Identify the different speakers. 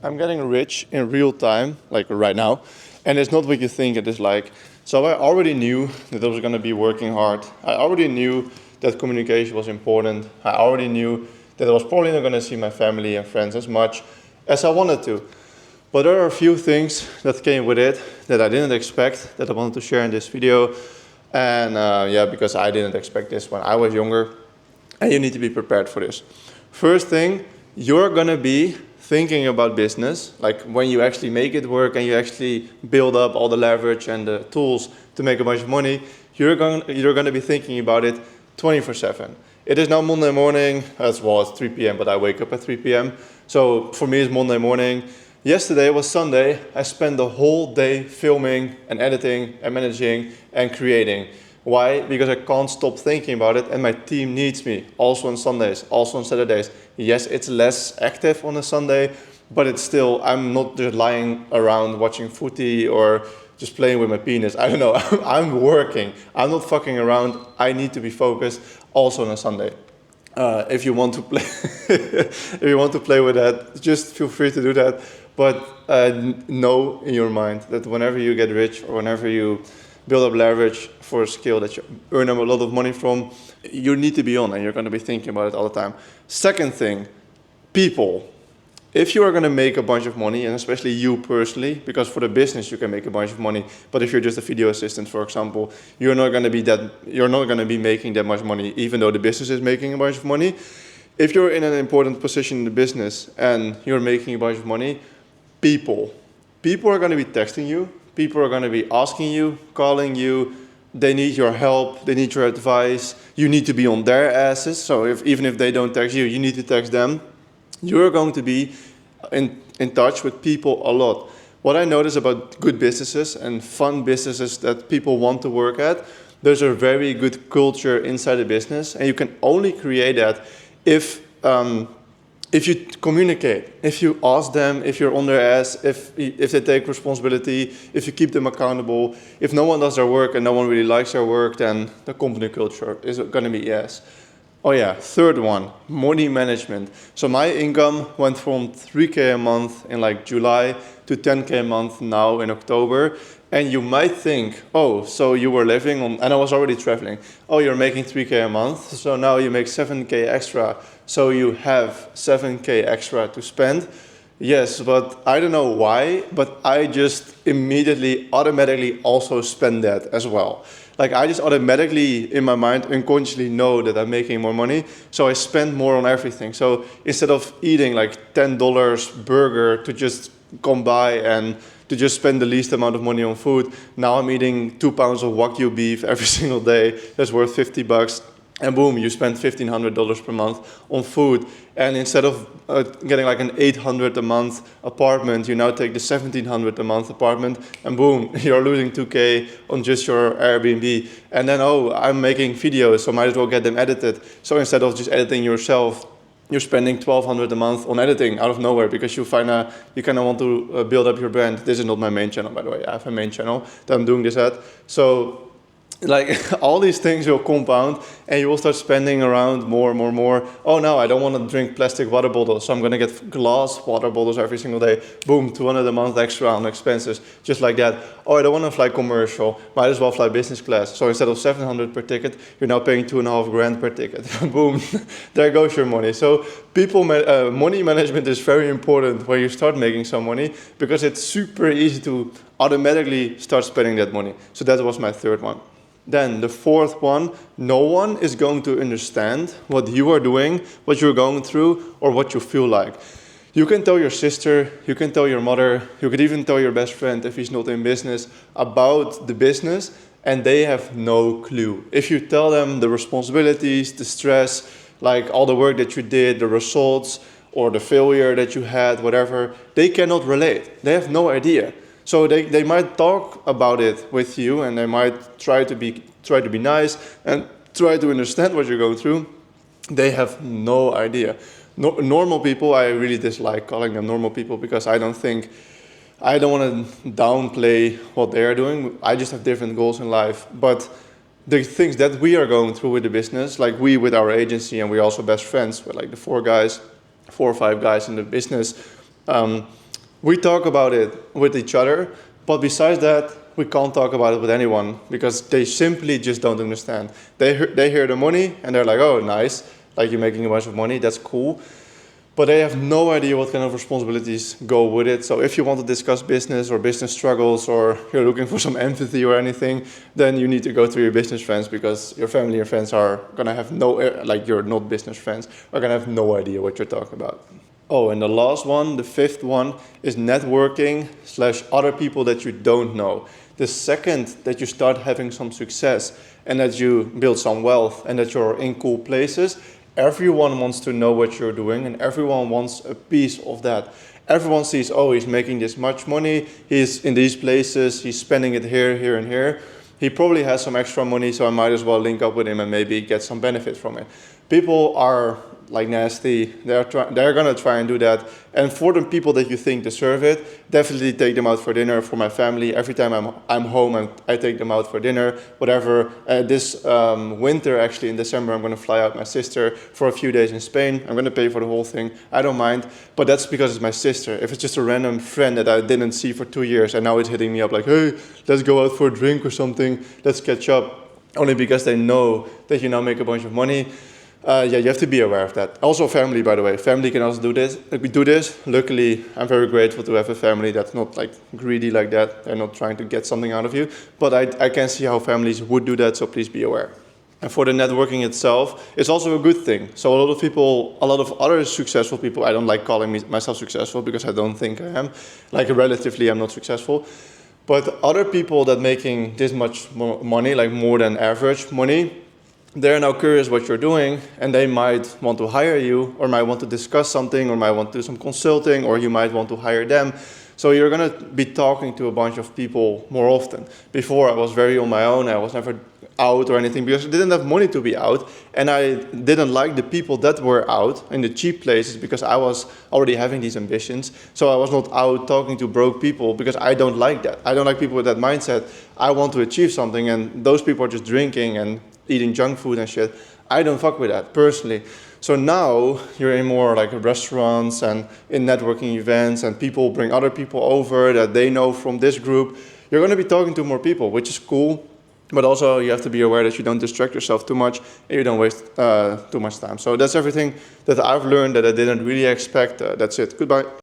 Speaker 1: I'm getting rich in real time, like right now, and it's not what you think it is like. So I already knew that I was going to be working hard. I already knew that communication was important. I already knew that I was probably not going to see my family and friends as much as I wanted to. But there are a few things that came with it that I didn't expect, that I wanted to share in this video. And yeah, because I didn't expect this when I was younger, and you need to be prepared for this. First thing, you're gonna be thinking about business, like when you actually make it work and you actually build up all the leverage and the tools to make a bunch of money, you're gonna be thinking about it 24/7. It is now Monday morning, as well as 3 p.m., but I wake up at 3 p.m. So for me, it's Monday morning. Yesterday was Sunday. I spent the whole day filming and editing and managing and creating. Why? Because I can't stop thinking about it, and my team needs me, also on Sundays, also on Saturdays. Yes, it's less active on a Sunday, but it's still, I'm not just lying around watching footy or just playing with my penis. I don't know, I'm working. I'm not fucking around. I need to be focused also on a Sunday. If you want to play, if you want to play with that, just feel free to do that. But know in your mind that whenever you get rich or whenever you build up leverage for a skill that you earn a lot of money from, you need to be on and you're going to be thinking about it all the time. Second thing, people. If you are going to make a bunch of money, and especially you personally, because for the business you can make a bunch of money, but if you're just a video assistant, for example, you're not going to be making that much money, even though the business is making a bunch of money. If you're in an important position in the business and you're making a bunch of money, people are going to be texting you. People are going to be asking you, calling you. They need your help. They need your advice. You need to be on their asses. So even if they don't text you, you need to text them. You're going to be in touch with people a lot. What I notice about good businesses and fun businesses that people want to work at, there's a very good culture inside a business, and you can only create that if you communicate, if you ask them, if you're on their ass, if they take responsibility, if you keep them accountable. If no one does their work and no one really likes their work, then the company culture is going to be yes. Oh yeah, third one, money management. So my income went from 3K a month in like July to 10K a month now in October. And you might think, oh, so you were living on, and I was already traveling. Oh, you're making 3K a month, so now you make 7K extra. So you have 7K extra to spend. Yes, but I don't know why, but I just immediately, automatically also spend that as well. Like I just automatically, in my mind, unconsciously know that I'm making more money, so I spend more on everything. So instead of eating like $10 burger to just come by and to just spend the least amount of money on food, now I'm eating 2 pounds of Wagyu beef every single day. That's worth $50. And boom, you spend $1,500 per month on food. And instead of getting like an $800 a month apartment, you now take the $1,700 a month apartment, and boom, you're losing 2K on just your Airbnb. And then, oh, I'm making videos, so might as well get them edited. So instead of just editing yourself, you're spending $1,200 a month on editing out of nowhere because you kind of want to build up your brand. This is not my main channel, by the way. I have a main channel that I'm doing this at. So like all these things will compound and you will start spending around more. Oh no, I don't want to drink plastic water bottles, so I'm going to get glass water bottles every single day. Boom, $200 a month extra on expenses, just like that. Oh, I don't want to fly commercial, might as well fly business class. So instead of $700 per ticket, you're now paying $2,500 per ticket. Boom, there goes your money. So money management is very important when you start making some money, because it's super easy to automatically start spending that money. So that was my third one. Then the fourth one, no one is going to understand what you are doing, what you're going through, or what you feel like. You can tell your sister, you can tell your mother, you could even tell your best friend if he's not in business about the business, and they have no clue. If you tell them the responsibilities, the stress, like all the work that you did, the results, or the failure that you had, whatever, they cannot relate. They have no idea. So they might talk about it with you, and they might try to be nice and try to understand what you're going through. They have no idea. Normal people, I really dislike calling them normal people, because I don't want to downplay what they are doing. I just have different goals in life. But the things that we are going through with the business, like we with our agency, and we're also best friends with like the 4 or 5 guys in the business, We talk about it with each other, but besides that, we can't talk about it with anyone because they simply just don't understand. They hear the money and they're like, oh, nice, like you're making a bunch of money, that's cool. But they have no idea what kind of responsibilities go with it. So if you want to discuss business or business struggles, or you're looking for some empathy or anything, then you need to go to your business friends, because your family and friends are gonna have no, like your not business friends, are gonna have no idea what you're talking about. Oh, and the last one, the fifth one, is networking / other people that you don't know. The second that you start having some success and that you build some wealth and that you're in cool places, everyone wants to know what you're doing and everyone wants a piece of that. Everyone sees, oh, he's making this much money, he's in these places, he's spending it here, here, and here. He probably has some extra money, so I might as well link up with him and maybe get some benefit from it. People are like nasty. They're gonna try and do that. And for the people that you think deserve it, definitely take them out for dinner. For my family, every time I'm home and I take them out for dinner, whatever. This winter, actually in December, I'm gonna fly out my sister for a few days in Spain. I'm gonna pay for the whole thing. I don't mind, but that's because it's my sister. If it's just a random friend that I didn't see for 2 years and now it's hitting me up like, hey, let's go out for a drink or something, let's catch up, only because they know that you now make a bunch of money. Yeah, you have to be aware of that. Also family, by the way. Family can also do this. We do this. Luckily, I'm very grateful to have a family that's not like greedy like that. They're not trying to get something out of you. But I can see how families would do that, so please be aware. And for the networking itself, it's also a good thing. So a lot of people, a lot of other successful people, I don't like calling myself successful because I don't think I am. Like relatively, I'm not successful. But other people that making this much money, like more than average money, they're now curious what you're doing, and they might want to hire you, or might want to discuss something, or might want to do some consulting, or you might want to hire them. So you're gonna be talking to a bunch of people more often. Before, I was very on my own. I was never out or anything because I didn't have money to be out, and I didn't like the people that were out in the cheap places because I was already having these ambitions. So I was not out talking to broke people because I don't like that. I don't like people with that mindset. I want to achieve something, and those people are just drinking and eating junk food and shit. I don't fuck with that personally. So now you're in more like restaurants and in networking events, and people bring other people over that they know from this group. You're going to be talking to more people, which is cool. But also you have to be aware that you don't distract yourself too much and you don't waste too much time. So that's everything that I've learned that I didn't really expect. That's it. Goodbye.